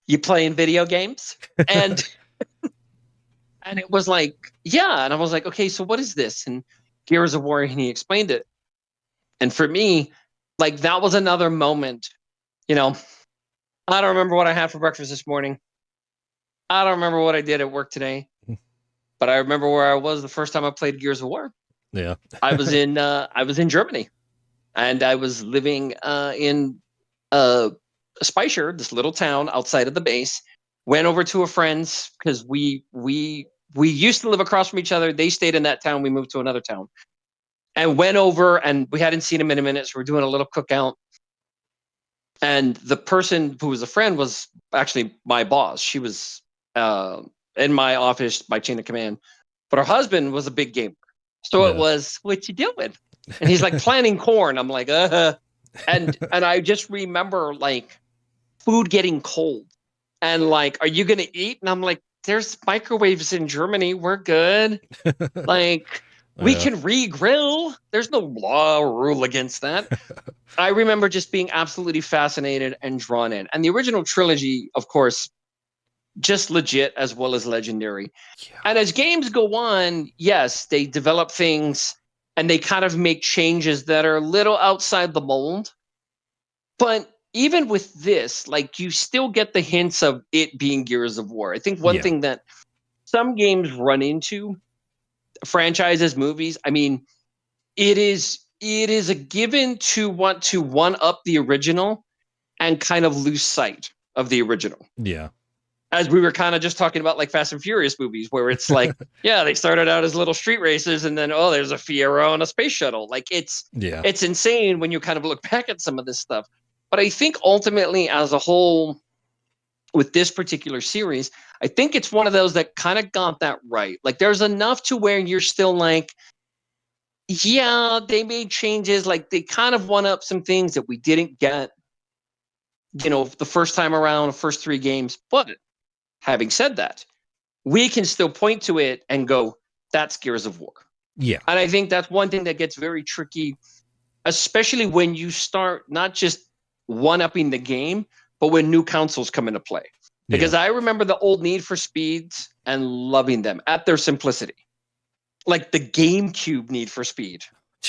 "You playing video games?" And And it was like, yeah. And I was like, okay, so what is this? And Gears of War, and he explained it. And for me, like that was another moment. You know, I don't remember what I had for breakfast this morning. I don't remember what I did at work today, but I remember where I was the first time I played Gears of War. Yeah. I was in Germany, and I was living in Speicher, this little town outside of the base. Went over to a friend's because we we used to live across from each other. They stayed in that town. We moved to another town and went over, and we hadn't seen him in a minute. So we're doing a little cookout. And the person who was a friend was actually my boss. She was in my office by chain of command, but her husband was a big gamer. So it was, what you doing? And he's like, planting corn. I'm like, and I just remember like food getting cold and like, are you going to eat? And I'm like, there's microwaves in Germany. We're good. Like, we can re-grill. There's no law or rule against that. I remember just being absolutely fascinated and drawn in. And the original trilogy, of course, just legit as well as legendary. Yeah. And as games go on, yes, they develop things and they kind of make changes that are a little outside the mold. But even with this, like, you still get the hints of it being Gears of War. I think one thing that some games run into, franchises, movies, I mean, it is a given to want to one up the original and kind of lose sight of the original. Yeah. As we were kind of just talking about like Fast and Furious movies, where it's like, yeah, they started out as little street races and then, oh, there's a Fiero on a space shuttle. Like it's insane when you kind of look back at some of this stuff. But I think ultimately as a whole with this particular series, I think it's one of those that kind of got that right. Like there's enough to where you're still like, yeah, they made changes. Like they kind of one up some things that we didn't get, the first time around, the first 3 games. But having said that, we can still point to it and go, that's Gears of War. Yeah. And I think that's one thing that gets very tricky, especially when you start not just one-upping the game, but when new consoles come into play. Because I remember the old Need for Speeds and loving them at their simplicity. Like the GameCube Need for Speed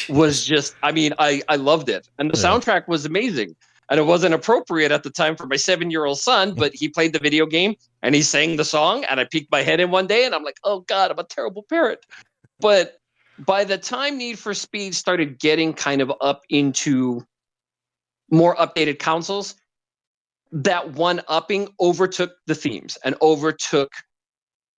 was just, I mean, I loved it. And the soundtrack was amazing. And it wasn't appropriate at the time for my 7-year-old son, but he played the video game and he sang the song. And I peeked my head in one day and I'm like, oh God, I'm a terrible parent. But by the time Need for Speed started getting kind of up into more updated consoles, that one-upping overtook the themes and overtook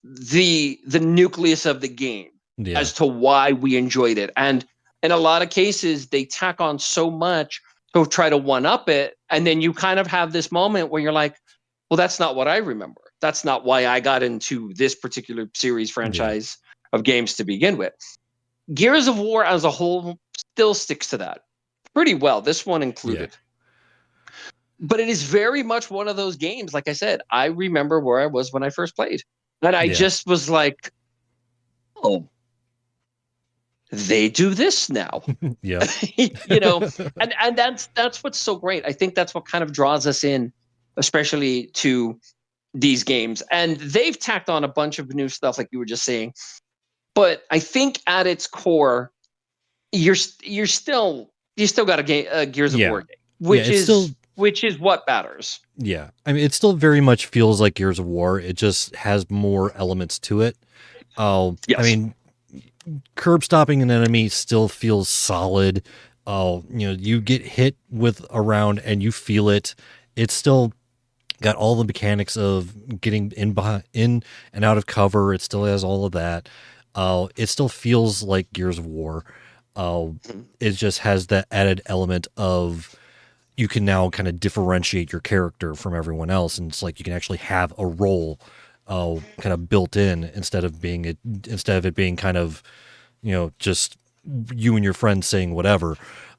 the nucleus of the game as to why we enjoyed it. And in a lot of cases, they tack on so much to try to one-up it, and then you kind of have this moment where you're like, well, that's not what I remember. That's not why I got into this particular series franchise of games to begin with. Gears of War as a whole still sticks to that pretty well, this one included. But it is very much one of those games, like I said, I remember where I was when I first played. And I just was like, oh, they do this now. And that's what's so great. I think that's what kind of draws us in, especially to these games. And they've tacked on a bunch of new stuff, like you were just saying. But I think at its core, you still got a Gears of War game, which is what matters. Yeah. I mean, it still very much feels like Gears of War. It just has more elements to it. I mean, curb stopping an enemy still feels solid. You get hit with a round and you feel it. It's still got all the mechanics of getting in and out of cover. It still has all of that. It still feels like Gears of War. It just has that added element of you can now kind of differentiate your character from everyone else, and it's like you can actually have a role kind of built in instead of it being kind of just you and your friends saying whatever.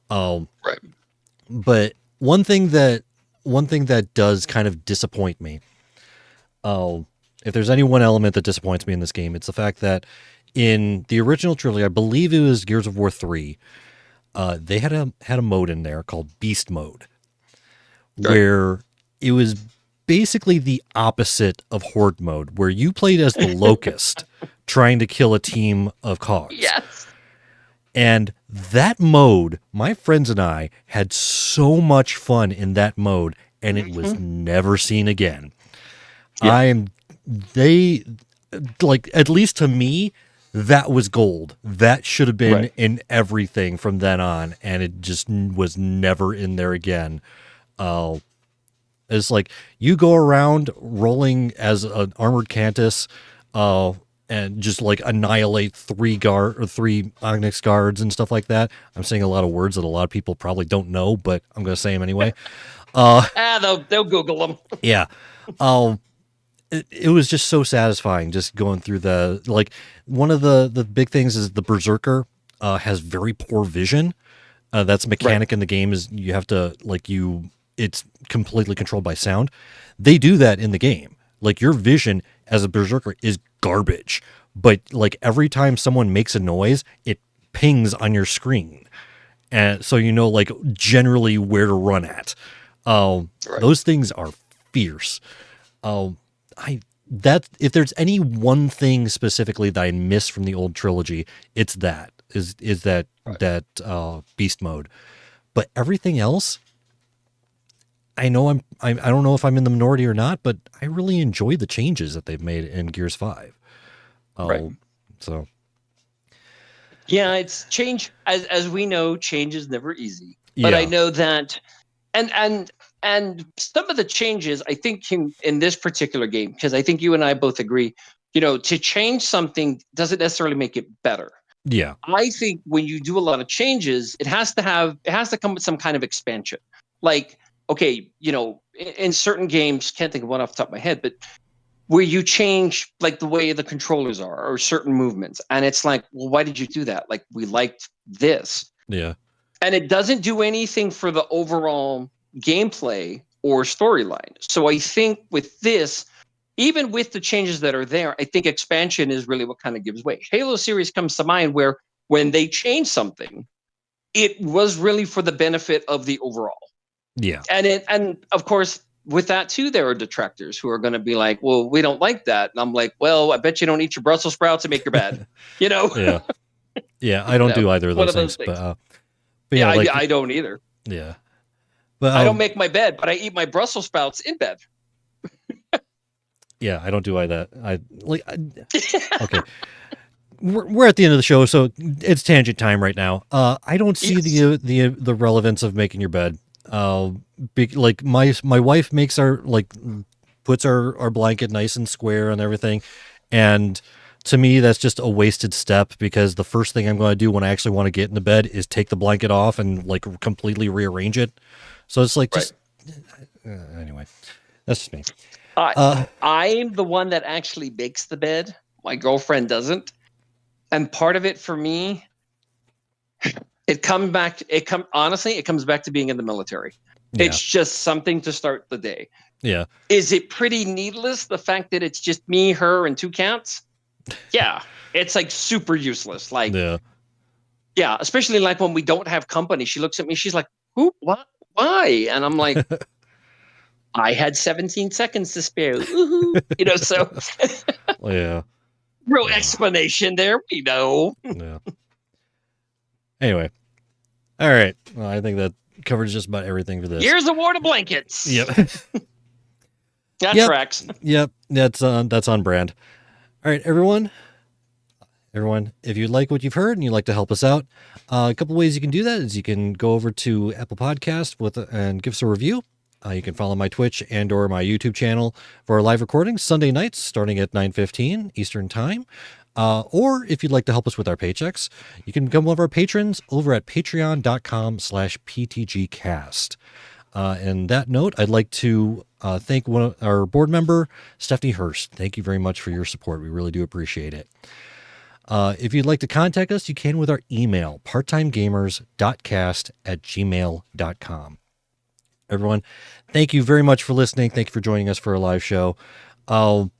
Right. But one thing that does kind of disappoint me, if there's any one element that disappoints me in this game, it's the fact that in the original trilogy, I believe it was Gears of War 3, they had a mode in there called Beast Mode, where it was basically the opposite of Horde Mode, where you played as the Locust trying to kill a team of cogs. Yes. And that mode, my friends and I had so much fun in that mode, and it was never seen again. Yeah. At least to me, that was gold. That should have been in everything from then on, and it just was never in there again. It's like you go around rolling as an armored Cantus, and just like annihilate three Onyx guards and stuff like that. I'm saying a lot of words that a lot of people probably don't know, but I'm going to say them anyway. They'll Google them. Yeah. It was just so satisfying just going through one of the big things is the Berserker has very poor vision. That's a mechanic in the game is you have to it's completely controlled by sound. They do that in the game. Like your vision as a Berserker is garbage, but like every time someone makes a noise, it pings on your screen. And so you know like generally where to run at. Those things are fierce. If there's any one thing specifically that I miss from the old trilogy, it's that beast mode. But everything else, I don't know if I'm in the minority or not, but I really enjoy the changes that they've made in Gears 5. So yeah, it's change as we know, change is never easy. But I know that and some of the changes I think in this particular game, because I think you and I both agree, to change something doesn't necessarily make it better. Yeah. I think when you do a lot of changes, it has to come with some kind of expansion. Like, okay, in certain games, can't think of one off the top of my head, but where you change like the way the controllers are or certain movements. And it's like, well, why did you do that? Like, we liked this. Yeah. And it doesn't do anything for the overall gameplay or storyline. So I think with this, even with the changes that are there, I think expansion is really what kind of gives way. Halo series comes to mind where when they change something, it was really for the benefit of the overall. Yeah. And of course, with that too, there are detractors who are going to be like, well, we don't like that. And I'm like, well, I bet you don't eat your Brussels sprouts and make your bed, Yeah. Yeah. I don't do either of those things. But yeah, like, I don't either. Yeah. But I don't make my bed, but I eat my Brussels sprouts in bed. Yeah, I don't do that. Okay. We're at the end of the show, so it's tangent time right now. I don't see the relevance of making your bed. Like my wife makes puts our blanket nice and square and everything, and to me that's just a wasted step because the first thing I'm going to do when I actually want to get into bed is take the blanket off and like completely rearrange it. So it's like just anyway, that's just me. I'm the one that actually makes the bed. My girlfriend doesn't. And part of it for me, honestly, it comes back to being in the military. Yeah. It's just something to start the day. Yeah. Is it pretty needless? The fact that it's just me, her, and two cats? Yeah. It's like super useless. Like, yeah, especially like when we don't have company. She looks at me, she's like, who? What? Why? And I'm like, I had 17 seconds to spare. So yeah. Real explanation there, we know. Yeah. Anyway. All right. Well, I think that covers just about everything for this. Here's a ward of blankets. Yep. That tracks. Yep. That's on brand. All right, everyone. If you like what you've heard and you'd like to help us out, a couple ways you can do that is you can go over to Apple Podcast and give us a review. You can follow my Twitch and or my YouTube channel for our live recordings Sunday nights starting at 9:15 Eastern Time. Or if you'd like to help us with our paychecks, you can become one of our patrons over at patreon.com/PTGcast. And that note, I'd like to thank our board member, Stephanie Hurst. Thank you very much for your support. We really do appreciate it. If you'd like to contact us, you can with our email, parttimegamers.cast@gmail.com. Everyone, thank you very much for listening. Thank you for joining us for a live show. Join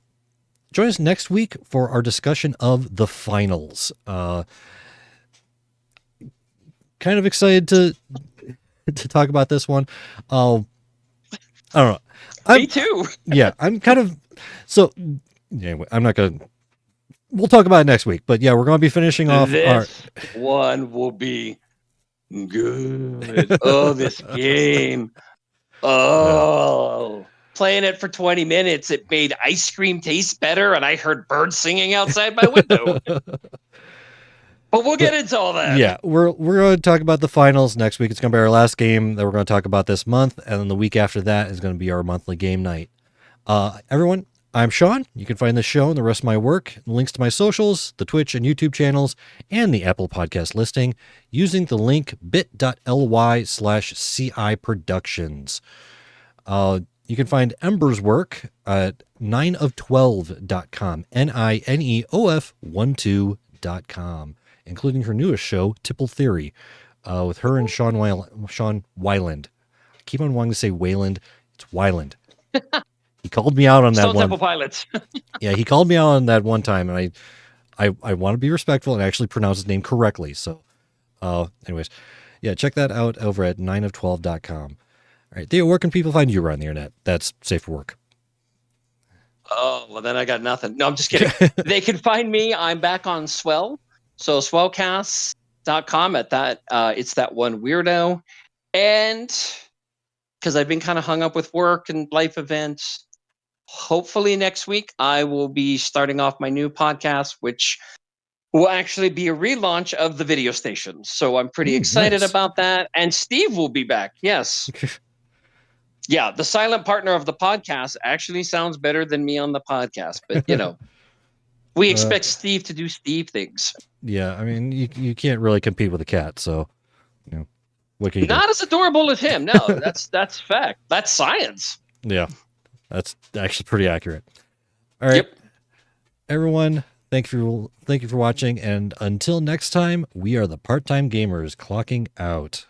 us next week for our discussion of the finals. Kind of excited to talk about this one. I don't know. Me too. Yeah, I'm kind of so. Anyway, I'm not gonna. We'll talk about it next week. But yeah, we're going to be finishing off. This one will be good. Oh, this game. Oh, playing it for 20 minutes, it made ice cream taste better, and I heard birds singing outside my window. But we'll get into all that. Yeah, we're going to talk about the finals next week. It's going to be our last game that we're going to talk about this month, and then the week after that is going to be our monthly game night. Everyone, I'm Sean. You can find the show and the rest of my work, and links to my socials, the Twitch and YouTube channels, and the Apple Podcast listing using the link bit.ly/CI Productions. You can find Ember's work at 9of12.com, NINEOF12.com, including her newest show, Tipple Theory, with her and Sean Weiland. I keep on wanting to say Wayland. It's Weiland. He called me out on that Stone one. Temple Pilots. Yeah, he called me out on that one time, and I want to be respectful and actually pronounce his name correctly. So, anyways, yeah, check that out over at 9of12.com. All right, Theo, where can people find you around the internet? That's safe for work. Oh, well, then I got nothing. No, I'm just kidding. They can find me. I'm back on Swell. So swellcast.com at that. It's that one weirdo. And because I've been kind of hung up with work and life events, hopefully next week I will be starting off my new podcast, which will actually be a relaunch of the video station. So I'm pretty excited nice. about that. And Steve will be back. Yes. Yeah, the silent partner of the podcast actually sounds better than me on the podcast. But, we expect Steve to do Steve things. Yeah, I mean, you can't really compete with a cat, so, what can you do? Not as adorable as him. No, that's fact. That's science. Yeah, that's actually pretty accurate. All right, Yep. Everyone, thank you for watching, and until next time, we are the Part-Time Gamers clocking out.